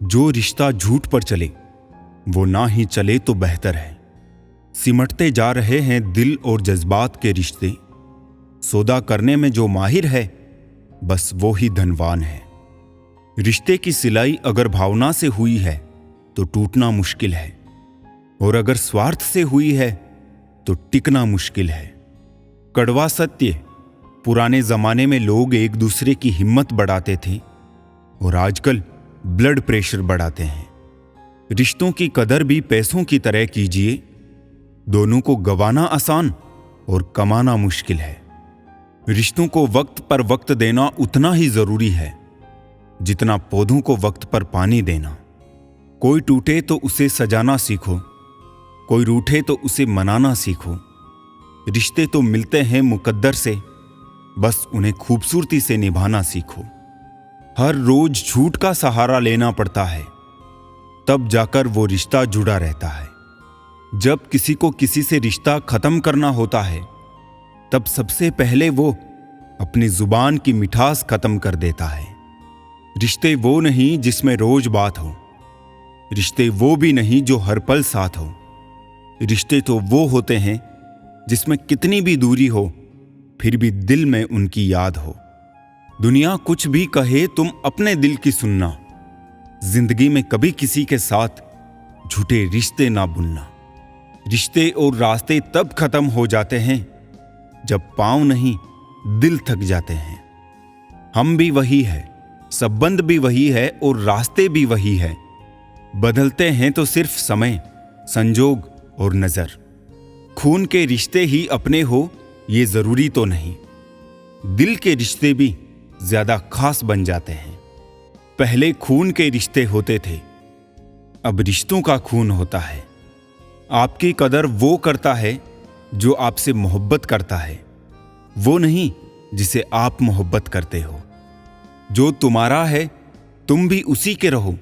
जो रिश्ता झूठ पर चले वो ना ही चले तो बेहतर है। सिमटते जा रहे हैं दिल और जज्बात के रिश्ते। सौदा करने में जो माहिर है बस वो ही धनवान है। रिश्ते की सिलाई अगर भावना से हुई है तो टूटना मुश्किल है, और अगर स्वार्थ से हुई है तो टिकना मुश्किल है। कड़वा सत्य, पुराने जमाने में लोग एक दूसरे की हिम्मत बढ़ाते थे और आजकल ब्लड प्रेशर बढ़ाते हैं। रिश्तों की कदर भी पैसों की तरह कीजिए। दोनों को गंवाना आसान और कमाना मुश्किल है। रिश्तों को वक्त पर वक्त देना उतना ही जरूरी है जितना पौधों को वक्त पर पानी देना। कोई टूटे तो उसे सजाना सीखो, कोई रूठे तो उसे मनाना सीखो। रिश्ते तो मिलते हैं मुकद्दर से, बस उन्हें खूबसूरती से निभाना सीखो। हर रोज झूठ का सहारा लेना पड़ता है, तब जाकर वो रिश्ता जुड़ा रहता है। जब किसी को किसी से रिश्ता खत्म करना होता है तब सबसे पहले वो अपनी जुबान की मिठास खत्म कर देता है। रिश्ते वो नहीं जिसमें रोज बात हो, रिश्ते वो भी नहीं जो हर पल साथ हो। रिश्ते तो वो होते हैं जिसमें कितनी भी दूरी हो फिर भी दिल में उनकी याद हो। दुनिया कुछ भी कहे तुम अपने दिल की सुनना। जिंदगी में कभी किसी के साथ झूठे रिश्ते ना बुनना। रिश्ते और रास्ते तब खत्म हो जाते हैं जब पांव नहीं दिल थक जाते हैं। हम भी वही है, संबंध भी वही है और रास्ते भी वही है। बदलते हैं तो सिर्फ समय, संजोग और नजर। खून के रिश्ते ही अपने हो ये जरूरी तो नहीं। दिल के रिश्ते भी ज्यादा खास बन जाते हैं। पहले खून के रिश्ते होते थे, अब रिश्तों का खून होता है। आपकी कदर वो करता है जो आपसे मोहब्बत करता है, वो नहीं जिसे आप मोहब्बत करते हो। जो तुम्हारा है तुम भी उसी के रहो।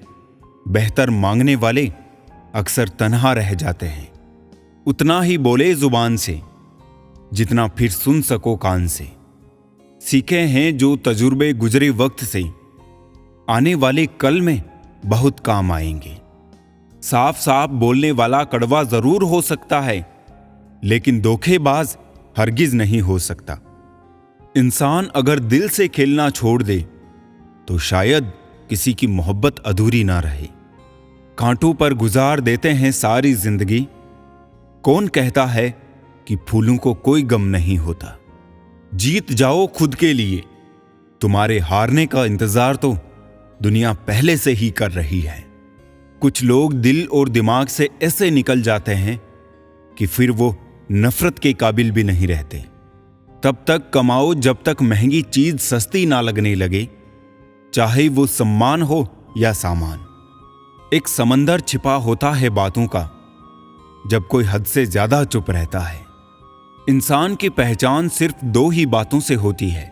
बेहतर मांगने वाले अक्सर तन्हा रह जाते हैं। उतना ही बोले जुबान से जितना फिर सुन सको कान से। सीखे हैं जो तजुर्बे गुजरे वक्त से, आने वाले कल में बहुत काम आएंगे। साफ साफ बोलने वाला कड़वा जरूर हो सकता है, लेकिन धोखेबाज हरगिज नहीं हो सकता। इंसान अगर दिल से खेलना छोड़ दे तो शायद किसी की मोहब्बत अधूरी ना रहे। कांटों पर गुजार देते हैं सारी जिंदगी। कौन कहता है कि फूलों को कोई गम नहीं होता। जीत जाओ खुद के लिए, तुम्हारे हारने का इंतजार तो दुनिया पहले से ही कर रही है। कुछ लोग दिल और दिमाग से ऐसे निकल जाते हैं कि फिर वो नफरत के काबिल भी नहीं रहते। तब तक कमाओ जब तक महंगी चीज सस्ती ना लगने लगे, चाहे वो सम्मान हो या सामान। एक समंदर छिपा होता है बातों का जब कोई हद से ज्यादा चुप रहता है। इंसान की पहचान सिर्फ दो ही बातों से होती है।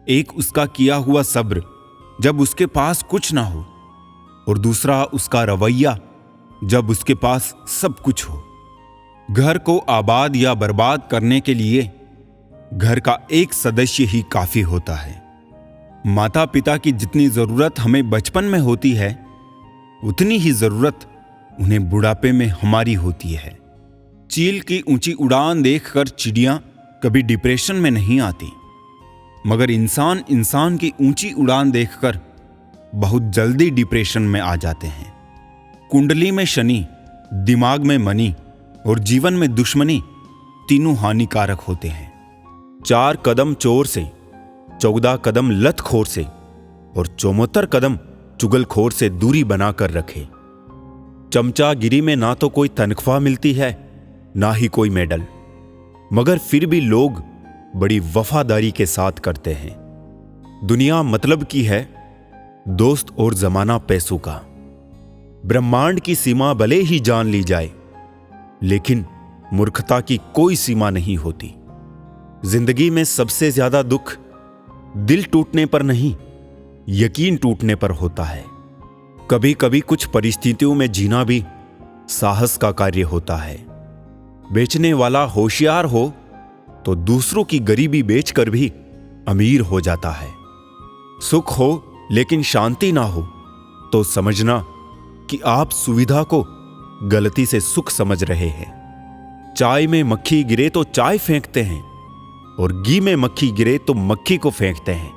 एक उसका किया हुआ सब्र जब उसके पास कुछ ना हो, और दूसरा उसका रवैया जब उसके पास सब कुछ हो। घर को आबाद या बर्बाद करने के लिए घर का एक सदस्य ही काफी होता है। माता पिता की जितनी जरूरत हमें बचपन में होती है उतनी ही जरूरत उन्हें बुढ़ापे में हमारी होती है। चील की ऊंची उड़ान देखकर चिड़ियां कभी डिप्रेशन में नहीं आती, मगर इंसान की ऊंची उड़ान देखकर बहुत जल्दी डिप्रेशन में आ जाते हैं। कुंडली में शनि, दिमाग में मनी और जीवन में दुश्मनी तीनों हानिकारक होते हैं। 4 कदम चोर से, 14 कदम लतखोर से और 74 कदम चुगलखोर से दूरी बनाकर रखे। चमचागिरी में ना तो कोई तनख्वाह मिलती है ना ही कोई मेडल, मगर फिर भी लोग बड़ी वफादारी के साथ करते हैं। दुनिया मतलब की है, दोस्त और जमाना पैसों का। ब्रह्मांड की सीमा भले ही जान ली जाए, लेकिन मूर्खता की कोई सीमा नहीं होती। जिंदगी में सबसे ज्यादा दुख दिल टूटने पर नहीं, यकीन टूटने पर होता है। कभी कभी कुछ परिस्थितियों में जीना भी साहस का कार्य होता है। बेचने वाला होशियार हो तो दूसरों की गरीबी बेचकर भी अमीर हो जाता है। सुख हो लेकिन शांति ना हो तो समझना कि आप सुविधा को गलती से सुख समझ रहे हैं। चाय में मक्खी गिरे तो चाय फेंकते हैं और घी में मक्खी गिरे तो मक्खी को फेंकते हैं।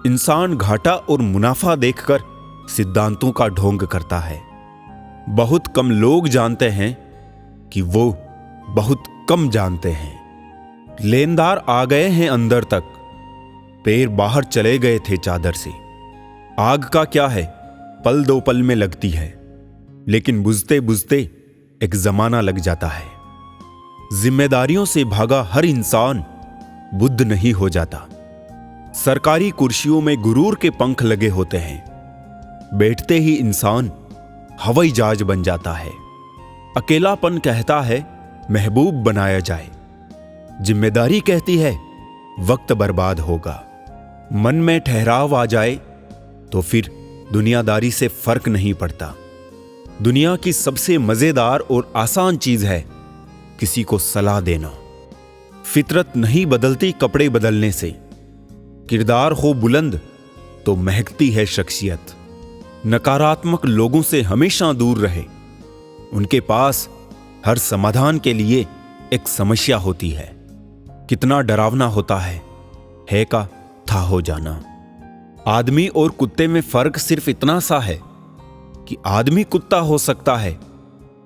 इंसान घाटा और मुनाफा देखकर सिद्धांतों का ढोंग करता है। बहुत कम लोग जानते हैं कि वो बहुत कम जानते हैं। लेनदार आ गए हैं अंदर तक, पैर बाहर चले गए थे चादर से। आग का क्या है, पल दो पल में लगती है, लेकिन बुझते बुझते एक जमाना लग जाता है। जिम्मेदारियों से भागा हर इंसान बुद्ध नहीं हो जाता। सरकारी कुर्सियों में गुरूर के पंख लगे होते हैं। बैठते ही इंसान हवाई जहाज बन जाता है। अकेलापन कहता है महबूब बनाया जाए। जिम्मेदारी कहती है वक्त बर्बाद होगा। मन में ठहराव आ जाए तो फिर दुनियादारी से फर्क नहीं पड़ता। दुनिया की सबसे मजेदार और आसान चीज है किसी को सलाह देना। फितरत नहीं बदलती कपड़े बदलने से। किरदार हो बुलंद तो महकती है शख्सियत। नकारात्मक लोगों से हमेशा दूर रहे। उनके पास हर समाधान के लिए एक समस्या होती है। कितना डरावना होता है का था हो जाना। आदमी और कुत्ते में फर्क सिर्फ इतना सा है कि आदमी कुत्ता हो सकता है,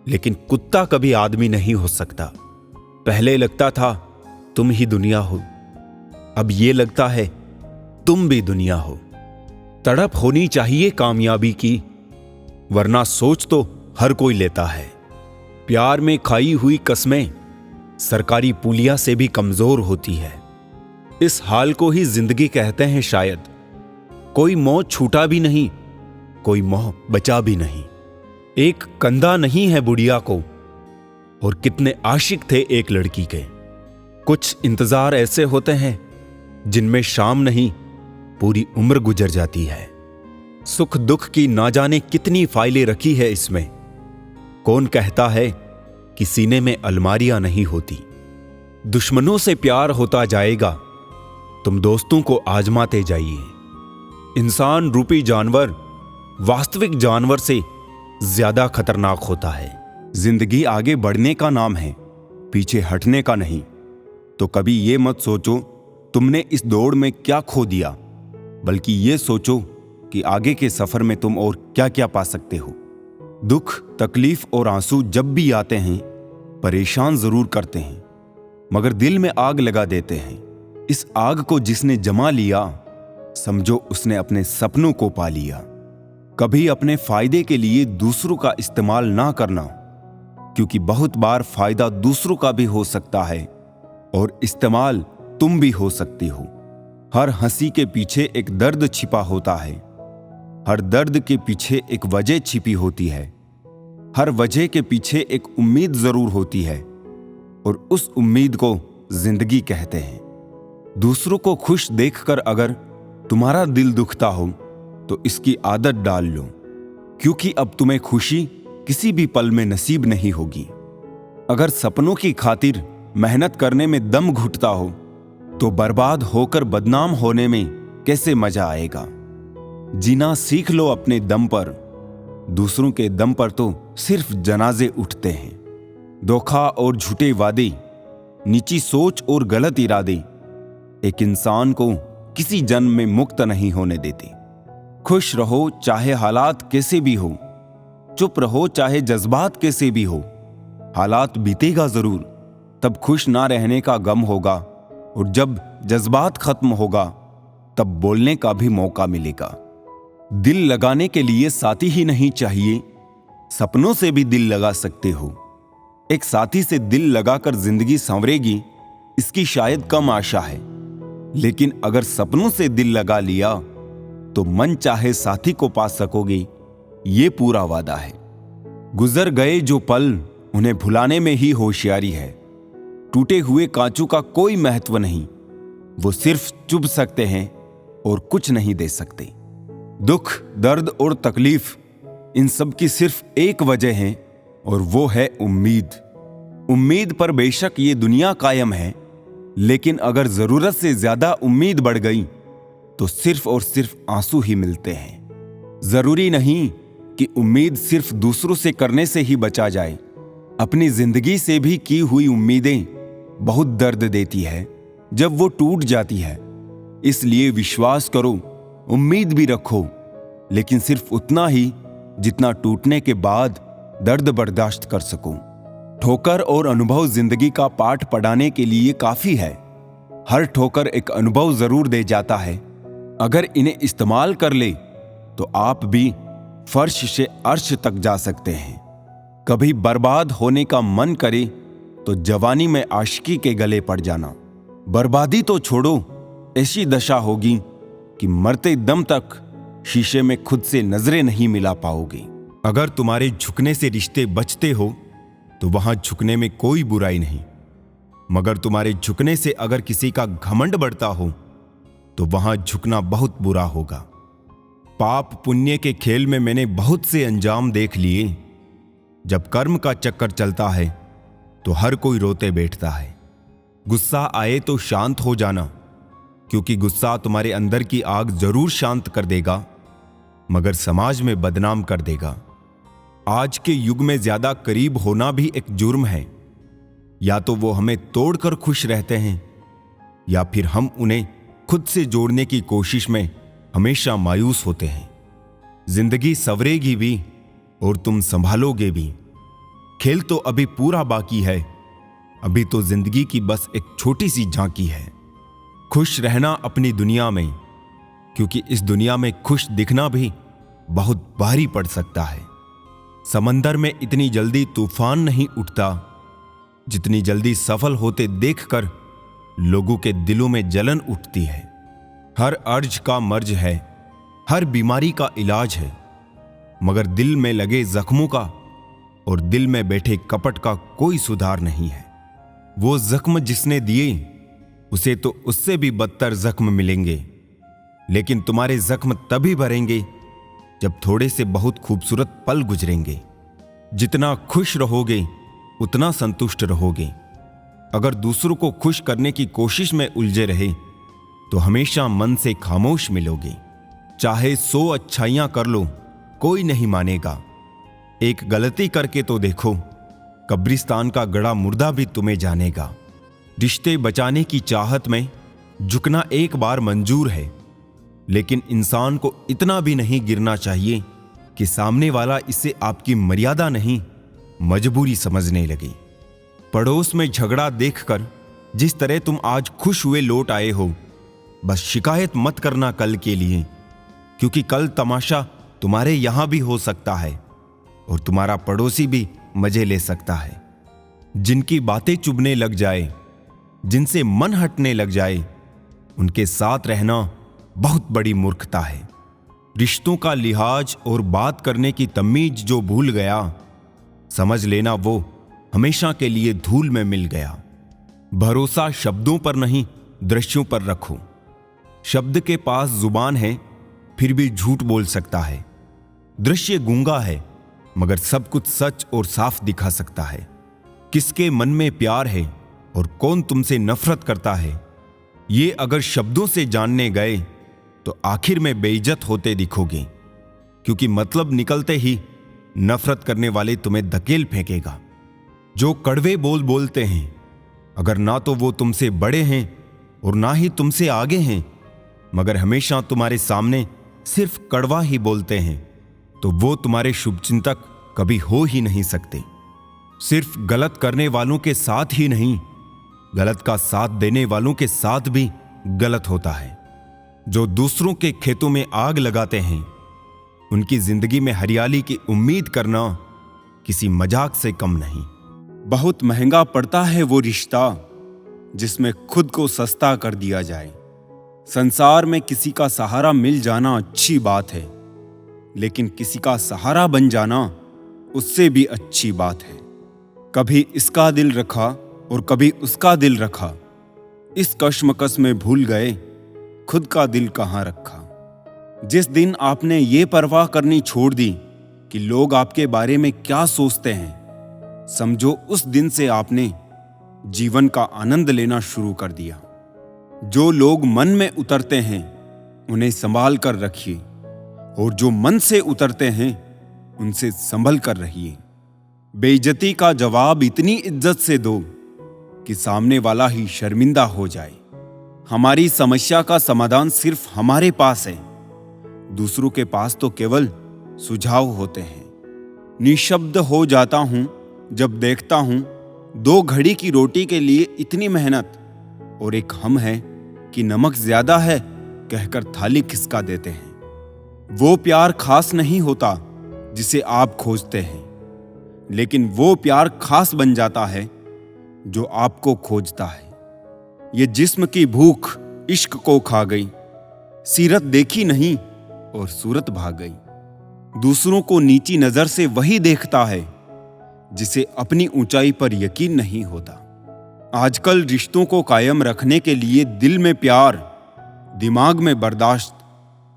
लेकिन कुत्ता कभी आदमी नहीं हो सकता। पहले लगता था तुम ही दुनिया हो, अब ये लगता है तुम भी दुनिया हो। तड़प होनी चाहिए कामयाबी की, वरना सोच तो हर कोई लेता है। प्यार में खाई हुई कसमें सरकारी पुलिया से भी कमजोर होती है। इस हाल को ही जिंदगी कहते हैं शायद। कोई मोह छूटा भी नहीं, कोई मोह बचा भी नहीं। एक कंधा नहीं है बुढ़िया को, और कितने आशिक थे एक लड़की के। कुछ इंतजार ऐसे होते हैं जिनमें शाम नहीं पूरी उम्र गुजर जाती है। सुख दुख की ना जाने कितनी फाइलें रखी है इसमें। कौन कहता है कि सीने में अलमारियां नहीं होती। दुश्मनों से प्यार होता जाएगा, तुम दोस्तों को आजमाते जाइए। इंसान रूपी जानवर वास्तविक जानवर से ज्यादा खतरनाक होता है। जिंदगी आगे बढ़ने का नाम है, पीछे हटने का नहीं। तो कभी ये मत सोचो तुमने इस दौड़ में क्या खो दिया, बल्कि ये सोचो कि आगे के सफर में तुम और क्या क्या पा सकते हो। दुख, तकलीफ और आंसू जब भी आते हैं परेशान जरूर करते हैं, मगर दिल में आग लगा देते हैं। इस आग को जिसने जमा लिया, समझो उसने अपने सपनों को पा लिया। कभी अपने फायदे के लिए दूसरों का इस्तेमाल ना करना, क्योंकि बहुत बार फायदा दूसरों का भी हो सकता है और इस्तेमाल तुम भी हो सकती हो। हर हंसी के पीछे एक दर्द छिपा होता है। हर दर्द के पीछे एक वजह छिपी होती है। हर वजह के पीछे एक उम्मीद जरूर होती है, और उस उम्मीद को जिंदगी कहते हैं। दूसरों को खुश देखकर अगर तुम्हारा दिल दुखता हो तो इसकी आदत डाल लो, क्योंकि अब तुम्हें खुशी किसी भी पल में नसीब नहीं होगी। अगर सपनों की खातिर मेहनत करने में दम घुटता हो तो बर्बाद होकर बदनाम होने में कैसे मजा आएगा। जीना सीख लो अपने दम पर, दूसरों के दम पर तो सिर्फ जनाजे उठते हैं। धोखा और झूठे वादे, नीची सोच और गलत इरादे एक इंसान को किसी जन्म में मुक्त नहीं होने देते। खुश रहो चाहे हालात कैसे भी हो, चुप रहो चाहे जज्बात कैसे भी हो। हालात बीतेगा जरूर, तब खुश ना रहने का गम होगा, और जब जज्बात खत्म होगा तब बोलने का भी मौका मिलेगा। दिल लगाने के लिए साथी ही नहीं चाहिए, सपनों से भी दिल लगा सकते हो। एक साथी से दिल लगाकर जिंदगी संवरेगी, इसकी शायद कम आशा है, लेकिन अगर सपनों से दिल लगा लिया तो मन चाहे साथी को पा सकोगे, ये पूरा वादा है। गुजर गए जो पल, उन्हें भुलाने में ही होशियारी है। टूटे हुए कांचों का कोई महत्व नहीं, वो सिर्फ चुभ सकते हैं और कुछ नहीं दे सकते। दुख, दर्द और तकलीफ, इन सब की सिर्फ एक वजह है, और वो है उम्मीद। उम्मीद पर बेशक ये दुनिया कायम है, लेकिन अगर जरूरत से ज्यादा उम्मीद बढ़ गई तो सिर्फ और सिर्फ आंसू ही मिलते हैं। जरूरी नहीं कि उम्मीद सिर्फ दूसरों से करने से ही बचा जाए। अपनी जिंदगी से भी की हुई उम्मीदें बहुत दर्द देती है जब वो टूट जाती है। इसलिए विश्वास करो, उम्मीद भी रखो, लेकिन सिर्फ उतना ही जितना टूटने के बाद दर्द बर्दाश्त कर सको। ठोकर और अनुभव जिंदगी का पाठ पढ़ाने के लिए काफी है। हर ठोकर एक अनुभव जरूर दे जाता है। अगर इन्हें इस्तेमाल कर ले तो आप भी फर्श से अर्श तक जा सकते हैं। कभी बर्बाद होने का मन करे तो जवानी में आशिकी के गले पड़ जाना। बर्बादी तो छोड़ो, ऐसी दशा होगी कि मरते दम तक शीशे में खुद से नजरें नहीं मिला पाओगे। अगर तुम्हारे झुकने से रिश्ते बचते हो तो वहां झुकने में कोई बुराई नहीं, मगर तुम्हारे झुकने से अगर किसी का घमंड बढ़ता हो तो वहां झुकना बहुत बुरा होगा। पाप पुण्य के खेल में मैंने बहुत से अंजाम देख लिए। जब कर्म का चक्कर चलता है तो हर कोई रोते बैठता है। गुस्सा आए तो शांत हो जाना, क्योंकि गुस्सा तुम्हारे अंदर की आग जरूर शांत कर देगा, मगर समाज में बदनाम कर देगा। आज के युग में ज्यादा करीब होना भी एक जुर्म है। या तो वो हमें तोड़कर खुश रहते हैं, या फिर हम उन्हें खुद से जोड़ने की कोशिश में हमेशा मायूस होते हैं। जिंदगी संवरेगी भी और तुम संभालोगे भी। खेल तो अभी पूरा बाकी है। अभी तो जिंदगी की बस एक छोटी सी झांकी है। खुश रहना अपनी दुनिया में, क्योंकि इस दुनिया में खुश दिखना भी बहुत भारी पड़ सकता है। समंदर में इतनी जल्दी तूफान नहीं उठता जितनी जल्दी सफल होते देखकर लोगों के दिलों में जलन उठती है। हर अर्ज का मर्ज है, हर बीमारी का इलाज है, मगर दिल में लगे जख्मों का और दिल में बैठे कपट का कोई सुधार नहीं है। वो जख्म जिसने दिए उसे तो उससे भी बदतर जख्म मिलेंगे, लेकिन तुम्हारे जख्म तभी भरेंगे जब थोड़े से बहुत खूबसूरत पल गुजरेंगे। जितना खुश रहोगे उतना संतुष्ट रहोगे। अगर दूसरों को खुश करने की कोशिश में उलझे रहे तो हमेशा मन से खामोश मिलोगे। चाहे 100 अच्छाइयां कर लो, कोई नहीं मानेगा। एक गलती करके तो देखो, कब्रिस्तान का गड़ा मुर्दा भी तुम्हें जानेगा। रिश्ते बचाने की चाहत में झुकना एक बार मंजूर है, लेकिन इंसान को इतना भी नहीं गिरना चाहिए कि सामने वाला इसे आपकी मर्यादा नहीं, मजबूरी समझने लगे। पड़ोस में झगड़ा देखकर जिस तरह तुम आज खुश हुए लौट आए हो, बस शिकायत मत करना कल के लिए, क्योंकि कल तमाशा तुम्हारे यहां भी हो सकता है और तुम्हारा पड़ोसी भी मजे ले सकता है। जिनकी बातें चुभने लग जाए, जिनसे मन हटने लग जाए, उनके साथ रहना बहुत बड़ी मूर्खता है। रिश्तों का लिहाज और बात करने की तमीज जो भूल गया, समझ लेना वो हमेशा के लिए धूल में मिल गया। भरोसा शब्दों पर नहीं, दृश्यों पर रखो। शब्द के पास जुबान है, फिर भी झूठ बोल सकता है। दृश्य गूंगा है, मगर सब कुछ सच और साफ दिखा सकता है। किसके मन में प्यार है और कौन तुमसे नफरत करता है, ये अगर शब्दों से जानने गए तो आखिर में बेइज्जत होते दिखोगे, क्योंकि मतलब निकलते ही नफरत करने वाले तुम्हें धकेल फेंकेगा। जो कड़वे बोल बोलते हैं, अगर ना तो वो तुमसे बड़े हैं और ना ही तुमसे आगे हैं, मगर हमेशा तुम्हारे सामने सिर्फ कड़वा ही बोलते हैं, तो वो तुम्हारे शुभचिंतक कभी हो ही नहीं सकते। सिर्फ गलत करने वालों के साथ ही नहीं, गलत का साथ देने वालों के साथ भी गलत होता है। जो दूसरों के खेतों में आग लगाते हैं, उनकी जिंदगी में हरियाली की उम्मीद करना किसी मजाक से कम नहीं। बहुत महंगा पड़ता है वो रिश्ता जिसमें खुद को सस्ता कर दिया जाए। संसार में किसी का सहारा मिल जाना अच्छी बात है, लेकिन किसी का सहारा बन जाना उससे भी अच्छी बात है। कभी इसका दिल रखा और कभी उसका दिल रखा, इस कश्मकश में भूल गए खुद का दिल कहाँ रखा। जिस दिन आपने ये परवाह करनी छोड़ दी कि लोग आपके बारे में क्या सोचते हैं, समझो उस दिन से आपने जीवन का आनंद लेना शुरू कर दिया। जो लोग मन में उतरते हैं उन्हें संभाल कर रखिए, और जो मन से उतरते हैं उनसे संभल कर रहिए। बेइज्जती का जवाब इतनी इज्जत से दो कि सामने वाला ही शर्मिंदा हो जाए। हमारी समस्या का समाधान सिर्फ हमारे पास है, दूसरों के पास तो केवल सुझाव होते हैं। निशब्द हो जाता हूं जब देखता हूं 2 घड़ी की रोटी के लिए इतनी मेहनत, और एक हम है कि नमक ज्यादा है कहकर थाली खिसका देते हैं। वो प्यार खास नहीं होता जिसे आप खोजते हैं, लेकिन वो प्यार खास बन जाता है जो आपको खोजता है। ये जिस्म की भूख इश्क को खा गई, सीरत देखी नहीं और सूरत भाग गई। दूसरों को नीची नजर से वही देखता है जिसे अपनी ऊंचाई पर यकीन नहीं होता। आजकल रिश्तों को कायम रखने के लिए दिल में प्यार, दिमाग में बर्दाश्त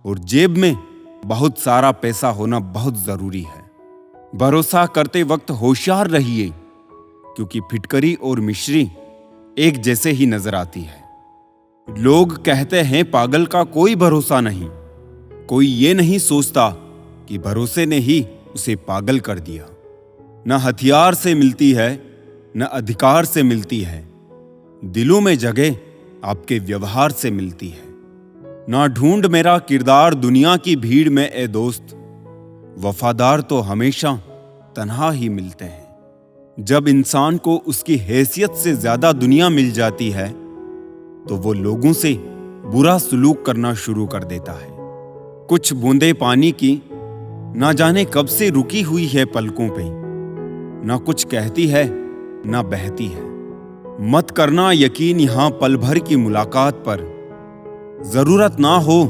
और जेब में बहुत सारा पैसा होना बहुत जरूरी है। भरोसा करते वक्त होशियार रहिए, क्योंकि फिटकरी और मिश्री एक जैसे ही नजर आती है। लोग कहते हैं पागल का कोई भरोसा नहीं। कोई ये नहीं सोचता कि भरोसे ने ही उसे पागल कर दिया। न हथियार से मिलती है, न अधिकार से मिलती है। दिलों में जगह आपके व्यवहार से मिलती है। ना ढूंढ मेरा किरदार दुनिया की भीड़ में ए दोस्त, वफादार तो हमेशा तन्हा ही मिलते हैं। जब इंसान को उसकी हैसियत से ज्यादा दुनिया मिल जाती है तो वो लोगों से बुरा सलूक करना शुरू कर देता है। कुछ बूंदे पानी की ना जाने कब से रुकी हुई है पलकों पे, ना कुछ कहती है ना बहती है। मत करना यकीन यहां पल भर की मुलाकात पर, जरूरत ना हो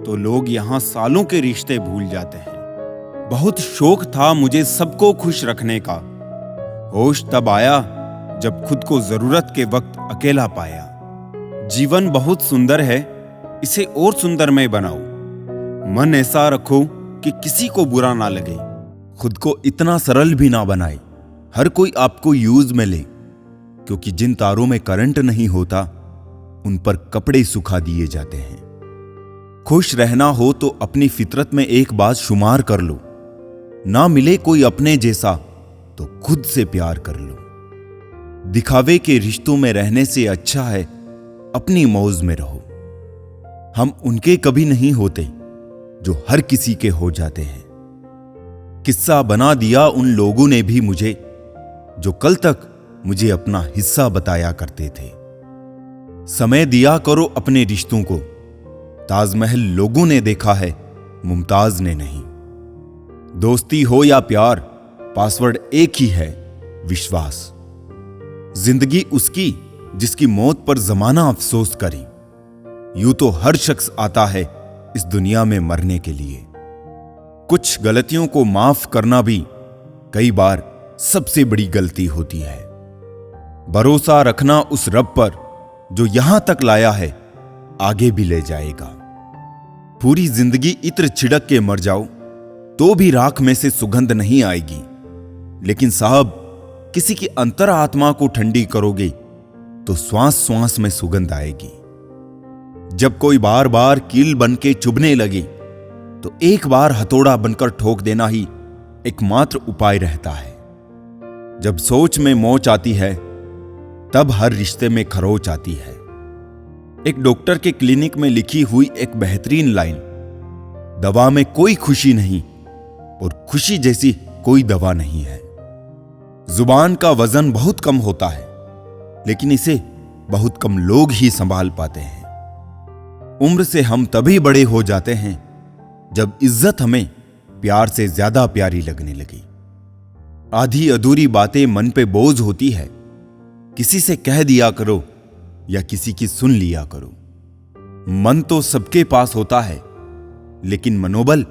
तो लोग यहां सालों के रिश्ते भूल जाते हैं। बहुत शौक था मुझे सबको खुश रखने का, होश तब आया जब खुद को जरूरत के वक्त अकेला पाया। जीवन बहुत सुंदर है, इसे और सुंदरमय बनाओ। मन ऐसा रखो कि किसी को बुरा ना लगे। खुद को इतना सरल भी ना बनाए हर कोई आपको यूज में ले, क्योंकि जिन तारों में करंट नहीं होता उन पर कपड़े सुखा दिए जाते हैं। खुश रहना हो तो अपनी फितरत में एक बात शुमार कर लो, ना मिले कोई अपने जैसा तो खुद से प्यार कर लो। दिखावे के रिश्तों में रहने से अच्छा है अपनी मौज में रहो। हम उनके कभी नहीं होते जो हर किसी के हो जाते हैं। किस्सा बना दिया उन लोगों ने भी मुझे जो कल तक मुझे अपना हिस्सा बताया करते थे। समय दिया करो अपने रिश्तों को, ताजमहल लोगों ने देखा है, मुमताज ने नहीं। दोस्ती हो या प्यार, पासवर्ड एक ही है, विश्वास। जिंदगी उसकी जिसकी मौत पर जमाना अफसोस करे। यूं तो हर शख्स आता है इस दुनिया में मरने के लिए। कुछ गलतियों को माफ करना भी कई बार सबसे बड़ी गलती होती है। भरोसा रखना उस रब पर जो यहां तक लाया है आगे भी ले जाएगा। पूरी जिंदगी इत्र छिड़क के मर जाओ तो भी राख में से सुगंध नहीं आएगी, लेकिन साहब किसी की अंतर आत्मा को ठंडी करोगे तो श्वास श्वास में सुगंध आएगी। जब कोई बार बार कील बन के चुभने लगे तो एक बार हथौड़ा बनकर ठोक देना ही एकमात्र उपाय रहता है। जब सोच में मोच आती है तब हर रिश्ते में खरोच आती है। एक डॉक्टर के क्लिनिक में लिखी हुई एक बेहतरीन लाइन, दवा में कोई खुशी नहीं और खुशी जैसी कोई दवा नहीं है। जुबान का वजन बहुत कम होता है, लेकिन इसे बहुत कम लोग ही संभाल पाते हैं। उम्र से हम तभी बड़े हो जाते हैं जब इज्जत हमें प्यार से ज्यादा प्यारी लगने लगी। आधी अधूरी बातें मन पे बोझ होती है, किसी से कह दिया करो या किसी की सुन लिया करो। मन तो सबके पास होता है, लेकिन मनोबल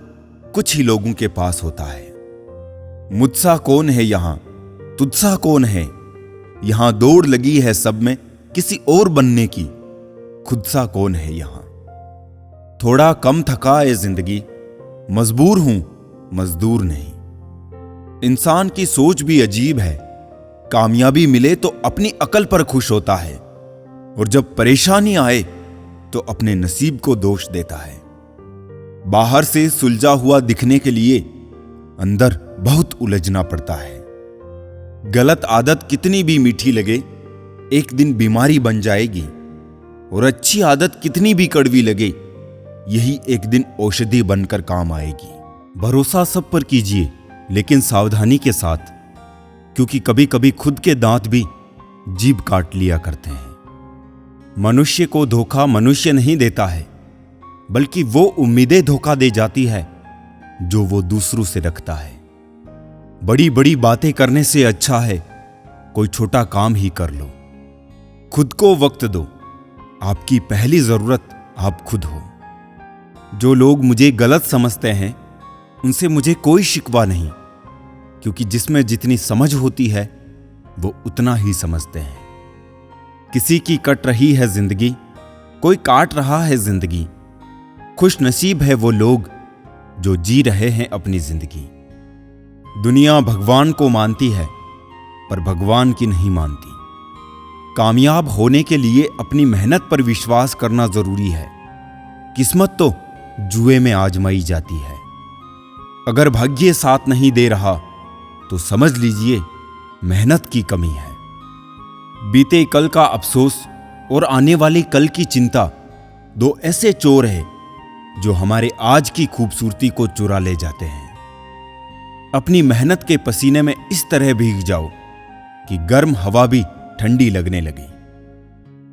कुछ ही लोगों के पास होता है। मुझसा कौन है यहां, तुझसा कौन है, यहां दौड़ लगी है सब में किसी और बनने की, खुद सा कौन है यहां। थोड़ा कम थका है जिंदगी, मजबूर हूं मजदूर नहीं। इंसान की सोच भी अजीब है, कामयाबी मिले तो अपनी अकल पर खुश होता है और जब परेशानी आए तो अपने नसीब को दोष देता है। बाहर से सुलझा हुआ दिखने के लिए अंदर बहुत उलझना पड़ता है। गलत आदत कितनी भी मीठी लगे, एक दिन बीमारी बन जाएगी, और अच्छी आदत कितनी भी कड़वी लगे, यही एक दिन औषधि बनकर काम आएगी। भरोसा सब पर कीजिए, लेकिन सावधानी के साथ, क्योंकि कभी कभी खुद के दांत भी जीभ काट लिया करते हैं। मनुष्य को धोखा मनुष्य नहीं देता है, बल्कि वो उम्मीदें धोखा दे जाती है जो वो दूसरों से रखता है। बड़ी बड़ी बातें करने से अच्छा है कोई छोटा काम ही कर लो। खुद को वक्त दो, आपकी पहली जरूरत आप खुद हो। जो लोग मुझे गलत समझते हैं उनसे मुझे कोई शिकवा नहीं, क्योंकि जिसमें जितनी समझ होती है वो उतना ही समझते हैं। किसी की कट रही है जिंदगी, कोई काट रहा है जिंदगी। खुश नसीब है वो लोग जो जी रहे हैं अपनी जिंदगी। दुनिया भगवान को मानती है, पर भगवान की नहीं मानती। कामयाब होने के लिए अपनी मेहनत पर विश्वास करना जरूरी है। किस्मत तो जुए में आजमाई जाती है। अगर भाग्य साथ नहीं दे रहा तो समझ लीजिए मेहनत की कमी है। बीते कल का अफसोस और आने वाले कल की चिंता दो ऐसे चोर हैं जो हमारे आज की खूबसूरती को चुरा ले जाते हैं। अपनी मेहनत के पसीने में इस तरह भीग जाओ कि गर्म हवा भी ठंडी लगने लगे।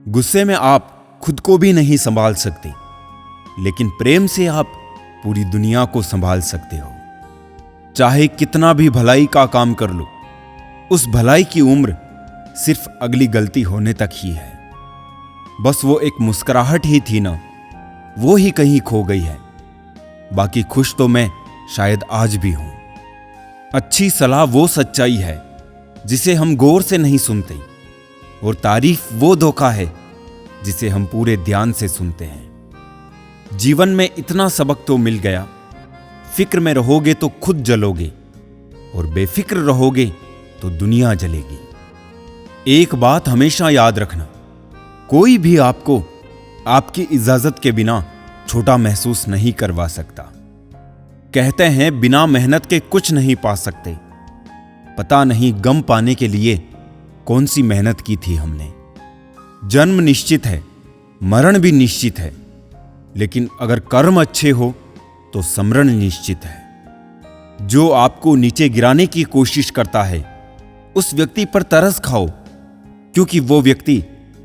गुस्से में आप खुद को भी नहीं संभाल सकते, लेकिन प्रेम से आप पूरी दुनिया को संभाल सकते हो। चाहे कितना भी भलाई का काम कर लो, उस भलाई की उम्र सिर्फ अगली गलती होने तक ही है। बस वो एक मुस्कुराहट ही थी ना, वो ही कहीं खो गई है। बाकी खुश तो मैं शायद आज भी हूं। अच्छी सलाह वो सच्चाई है जिसे हम गौर से नहीं सुनते, और तारीफ वो धोखा है जिसे हम पूरे ध्यान से सुनते हैं। जीवन में इतना सबक तो मिल गया, फिक्र में रहोगे तो खुद जलोगे, और बेफिक्र रहोगे तो दुनिया जलेगी। एक बात हमेशा याद रखना, कोई भी आपको आपकी इजाजत के बिना छोटा महसूस नहीं करवा सकता। कहते हैं बिना मेहनत के कुछ नहीं पा सकते। पता नहीं गम पाने के लिए कौन सी मेहनत की थी हमने। जन्म निश्चित है, मरण भी निश्चित है, लेकिन अगर कर्म अच्छे हो तो समरण निश्चित है। जो आपको नीचे गिराने की कोशिश करता है, उस व्यक्ति पर तरस खाओ, क्योंकि वो व्यक्ति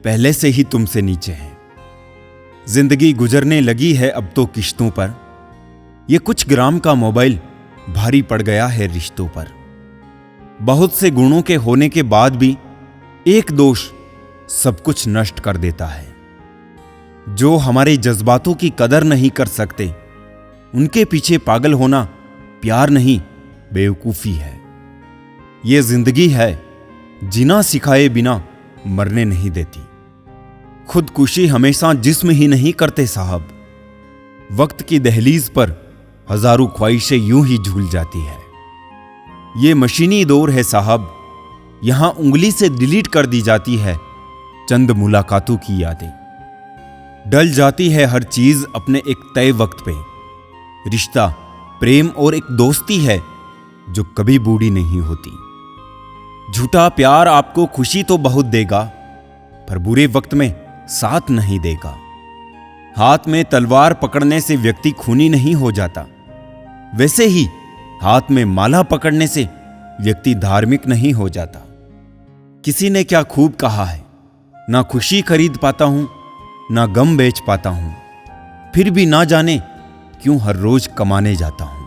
पहले से ही तुमसे नीचे है। जिंदगी गुजरने लगी है अब तो किश्तों पर। ये कुछ ग्राम का मोबाइल भारी पड़ गया है रिश्तों पर। बहुत से गुणों के होने के बाद भी एक दोष सब कुछ नष्ट कर देता है। जो हमारे जज्बातों की कदर नहीं कर सकते, उनके पीछे पागल होना प्यार नहीं बेवकूफी है। ये जिंदगी है, जीना सिखाए बिना मरने नहीं देती। खुदकुशी हमेशा जिस्म ही नहीं करते साहब। वक्त की दहलीज पर हजारों ख्वाहिशें यूं ही झूल जाती है। ये मशीनी दौर है साहब, यहां उंगली से डिलीट कर दी जाती है चंद मुलाकातों की यादें। डल जाती है हर चीज अपने एक तय वक्त पे। रिश्ता, प्रेम और एक दोस्ती है जो कभी बूढ़ी नहीं होती। झूठा प्यार आपको खुशी तो बहुत देगा, पर बुरे वक्त में साथ नहीं देगा। हाथ में तलवार पकड़ने से व्यक्ति खूनी नहीं हो जाता, वैसे ही हाथ में माला पकड़ने से व्यक्ति धार्मिक नहीं हो जाता। किसी ने क्या खूब कहा है, ना खुशी खरीद पाता हूं, ना गम बेच पाता हूं, फिर भी ना जाने क्यों हर रोज कमाने जाता हूं।